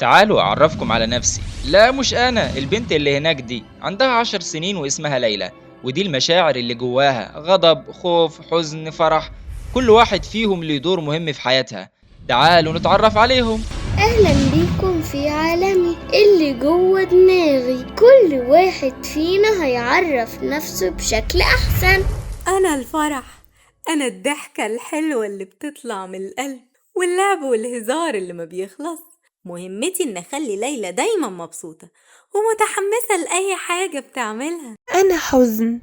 تعالوا أعرفكم على نفسي. لا مش أنا، البنت اللي هناك دي عندها 10 سنين واسمها ليلى. ودي المشاعر اللي جواها: غضب، خوف، حزن، فرح. كل واحد فيهم ليه دور مهم في حياتها. تعالوا نتعرف عليهم. أهلا بيكم في عالمي اللي جوه دماغي. كل واحد فينا هيعرف نفسه بشكل أحسن. أنا الفرح، أنا الضحكة الحلوة اللي بتطلع من القلب، واللعب والهزار اللي ما بيخلص. مهمتي إن أخلي ليلى دايما مبسوطة ومتحمسة لأي حاجة بتعملها. أنا حزن،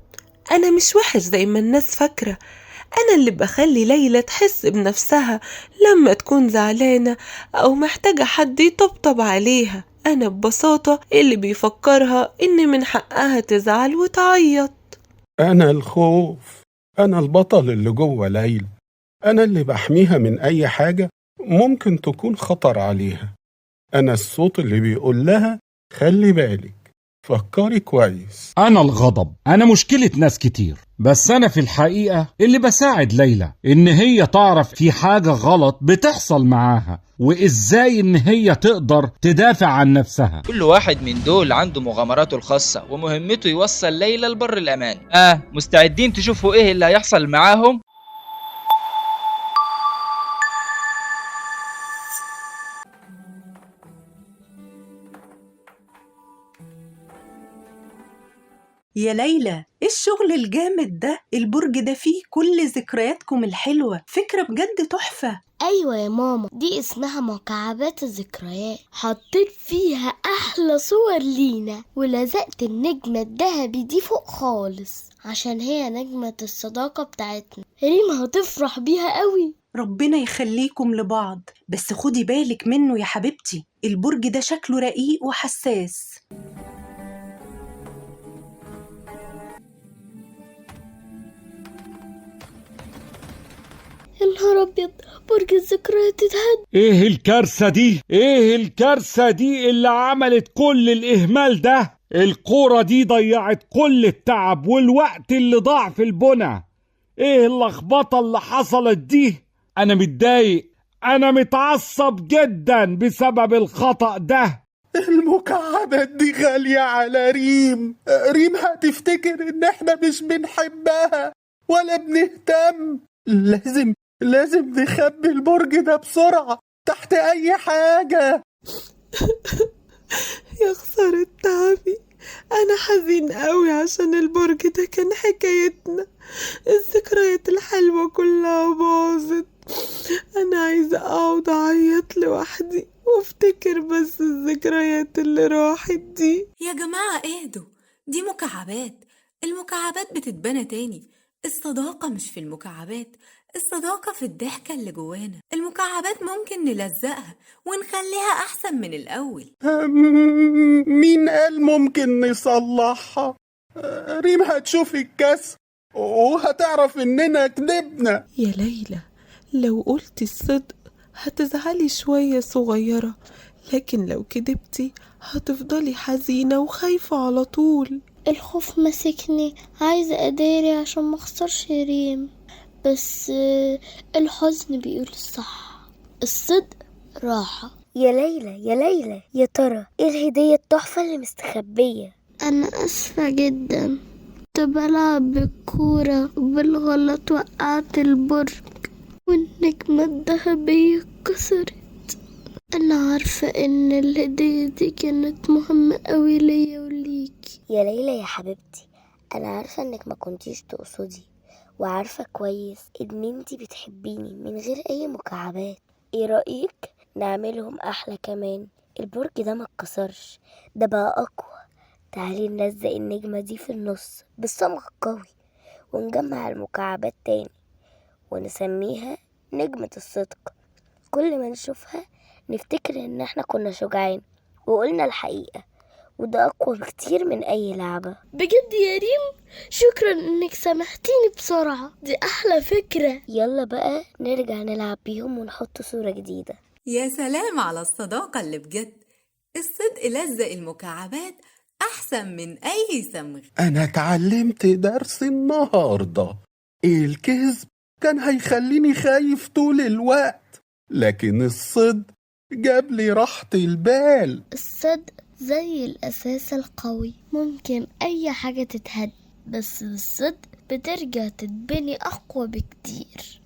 أنا مش وحش زي ما الناس فاكرة. أنا اللي بخلي ليلى تحس بنفسها لما تكون زعلانة أو محتاجة حد يطبطب عليها. أنا ببساطة اللي بيفكرها إن من حقها تزعل وتعيط. أنا الخوف، أنا البطل اللي جوه ليلى. أنا اللي بحميها من أي حاجة ممكن تكون خطر عليها. أنا الصوت اللي بيقول لها خلي بالك، فكري كويس. أنا الغضب، أنا مشكلة ناس كتير، بس أنا في الحقيقة اللي بساعد ليلى إن هي تعرف في حاجة غلط بتحصل معاها وإزاي إن هي تقدر تدافع عن نفسها. كل واحد من دول عنده مغامراته الخاصة ومهمته يوصل ليلى لبر الأمان. مستعدين تشوفوا إيه اللي هيحصل معاهم؟ يا ليلى، إيه الشغل الجامد ده؟ البرج ده فيه كل ذكرياتكم الحلوة، فكرة بجد تحفة. أيوة يا ماما، دي اسمها مكعبات الذكريات. حطيت فيها أحلى صور لينا ولزقت النجمة الذهبي دي فوق خالص عشان هي نجمة الصداقة بتاعتنا. ريم هتفرح بيها قوي. ربنا يخليكم لبعض، بس خدي بالك منه يا حبيبتي، البرج ده شكله رقيق وحساس. يا نهار أبيض، برج الذكريات اتهد. إيه الكارثة دي؟ إيه الكارثة دي اللي عملت كل الإهمال ده؟ الكورة دي ضيعت كل التعب والوقت اللي ضاع في البنى. إيه اللخبطة اللي حصلت دي؟ أنا متضايق، أنا متعصب جدا بسبب الخطأ ده. المكعبات دي غالية على ريم. ريم هتفتكر إن إحنا مش بنحبها ولا بنهتم. لازم نخبي البرج ده بسرعة تحت أي حاجة. يا خسارة تعبي، أنا حزين قوي عشان البرج ده كان حكايتنا. الذكريات الحلوة كلها باظت. أنا عايزة أقعد أعيط لوحدي وافتكر بس الذكريات اللي راحت دي. يا جماعة اهدوا، دي مكعبات، المكعبات بتتبنى تاني. الصداقة مش في المكعبات، الصداقة في الضحكة اللي جوانا. المكعبات ممكن نلزقها ونخليها أحسن من الأول. مين قال ممكن نصلحها؟ ريم هتشوف الكسر وهتعرف إننا كدبنا. يا ليلى، لو قلتي الصدق هتزعلي شوية صغيرة، لكن لو كدبتي هتفضلي حزينة وخايفة على طول. الخوف مسكني، عايزة أداري عشان مخسرش ريم، بس الحزن بيقول الصح. الصدق راحة. يا ليلى يا ليلى، يا ترى ايه الهدية التحفة اللي مستخبية؟ أنا أسفة جدا، كنت بلعب بالكورة وبالغلط وقعت البرج والنجمة الذهبية اتكسرت. أنا عارفة إن الهدية دي كانت مهمة أوي ليا وليكي. يا ليلى يا حبيبتي، انا عارفة انك ما كنتيش تقصدي، وعارفة كويس ان انتي بتحبيني من غير اي مكعبات. ايه رأيك نعملهم احلى كمان؟ البرج ده ما اتكسرش، ده بقى اقوى. تعالي نلزق النجمة دي في النص بالصمغ القوي ونجمع المكعبات تاني ونسميها نجمة الصدق. كل ما نشوفها نفتكر ان احنا كنا شجعان وقلنا الحقيقة، وده اقوى بكتير من اي لعبة. بجد يا ريم، شكرا إنك سامحتيني بسرعة، دي أحلى فكرة. يلا بقى نرجع نلعب بيهم ونحط صورة جديدة. يا سلام على الصداقة اللي بجد. الصدق لزق المكعبات أحسن من أي صمغ. أنا اتعلمت درس النهاردة. الكذب كان هيخليني خايف طول الوقت، لكن الصدق جاب لي راحة البال. الصدق زي الأساس القوي، ممكن أي حاجة تتهد بس بالصدق بترجع تتبني أقوى بكتير.